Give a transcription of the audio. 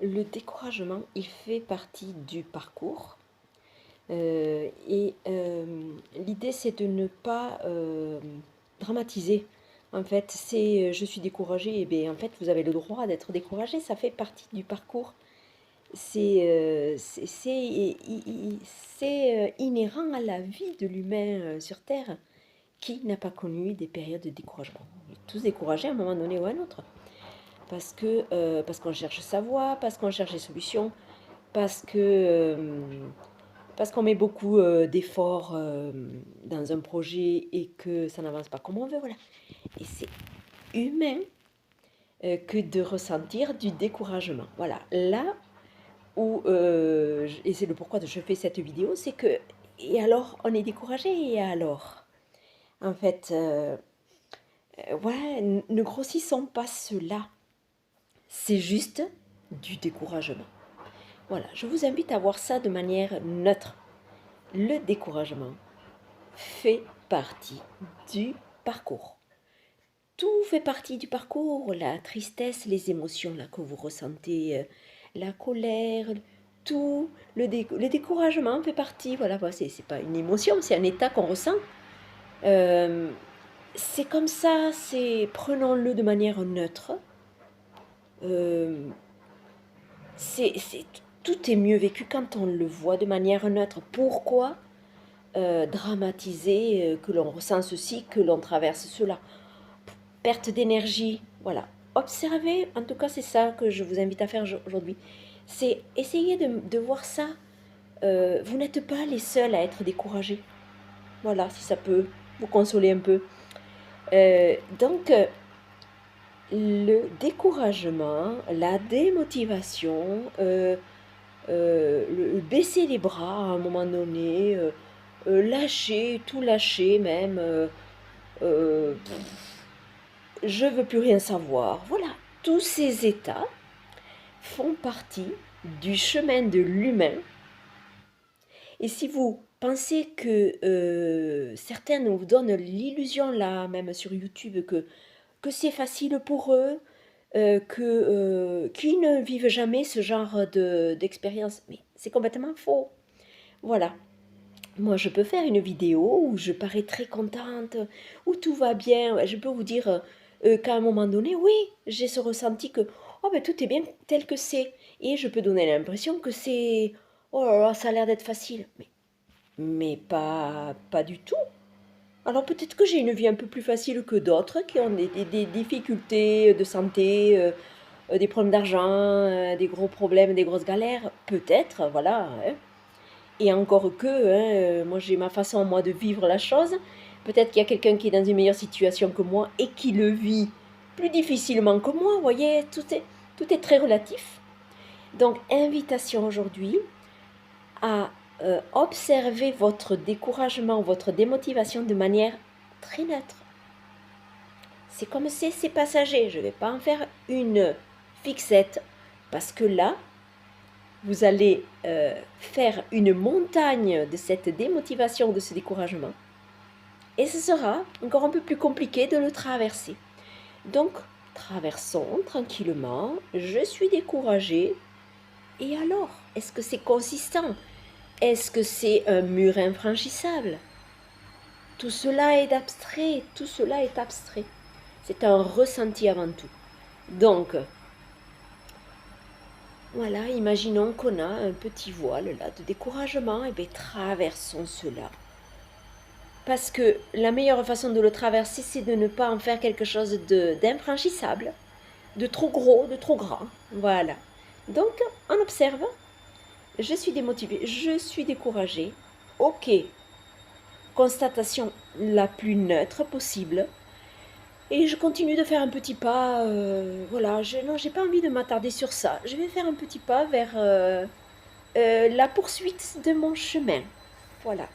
Le découragement, il fait partie du parcours. L'idée, c'est de ne pas dramatiser. En fait, c'est je suis découragée, et bien en fait, vous avez le droit d'être découragé, ça fait partie du parcours. C'est inhérent à la vie de l'humain sur Terre. Qui n'a pas connu des périodes de découragement? On est tous découragés à un moment donné ou à un autre. Parce qu'on cherche sa voie, parce qu'on cherche des solutions, parce que parce qu'on met beaucoup d'efforts dans un projet et que ça n'avance pas comme on veut, voilà. Et c'est humain que de ressentir du découragement. Voilà, là où, et c'est le pourquoi je fais cette vidéo, c'est que, et alors, on est découragé, et alors? En fait, voilà, ne grossissons pas cela. C'est juste du découragement. Voilà, je vous invite à voir ça de manière neutre. Le découragement fait partie du parcours. Tout fait partie du parcours, la tristesse, les émotions là, que vous ressentez, la colère, tout, le découragement fait partie, voilà, c'est pas une émotion, c'est un état qu'on ressent. C'est comme ça, prenons-le de manière neutre. Euh, c'est, Tout est mieux vécu quand on le voit de manière neutre. Pourquoi dramatiser que l'on ressent ceci, que l'on traverse cela? Perte d'énergie, voilà. Observez, en tout cas c'est ça que je vous invite à faire aujourd'hui. C'est essayer de voir ça. Vous n'êtes pas les seuls à être découragés. Voilà, si ça peut vous consoler un peu. Donc, le découragement, la démotivation, baisser les bras à un moment donné, lâcher, tout lâcher même, je veux plus rien savoir. Voilà, tous ces états font partie du chemin de l'humain. Et si vous pensez que certains vous donnent l'illusion là, même sur YouTube, que c'est facile pour eux, qu'ils ne vivent jamais ce genre d'expérience. Mais c'est complètement faux. Voilà. Moi, je peux faire une vidéo où je parais très contente, où tout va bien. Je peux vous dire qu'à un moment donné, oui, j'ai ce ressenti que oh, ben, tout est bien tel que c'est. Et je peux donner l'impression que c'est oh là là, ça a l'air d'être facile. Mais pas du tout. Alors peut-être que j'ai une vie un peu plus facile que d'autres qui ont des difficultés de santé, des problèmes d'argent, des gros problèmes, des grosses galères. Peut-être, voilà. Hein. Et encore que, hein, moi j'ai ma façon moi de vivre la chose. Peut-être qu'il y a quelqu'un qui est dans une meilleure situation que moi et qui le vit plus difficilement que moi. Vous voyez, tout est très relatif. Donc invitation aujourd'hui à observer votre découragement, votre démotivation de manière très neutre. C'est comme c'est passager, je ne vais pas en faire une fixette, parce que là, vous allez faire une montagne de cette démotivation, de ce découragement, et ce sera encore un peu plus compliqué de le traverser. Donc, traversons tranquillement, je suis découragée, et alors, est-ce que c'est consistant? Est-ce que c'est un mur infranchissable? Tout cela est abstrait, tout cela est abstrait. C'est un ressenti avant tout. Donc, voilà, imaginons qu'on a un petit voile là de découragement, et bien traversons cela. Parce que la meilleure façon de le traverser, c'est de ne pas en faire quelque chose d'infranchissable, de trop gros, de trop grand. Voilà. Donc, on observe. Je suis démotivée, je suis découragée. Ok. Constatation la plus neutre possible. Et je continue de faire un petit pas. Voilà, non, j'ai pas envie de m'attarder sur ça. Je vais faire un petit pas vers la poursuite de mon chemin. Voilà.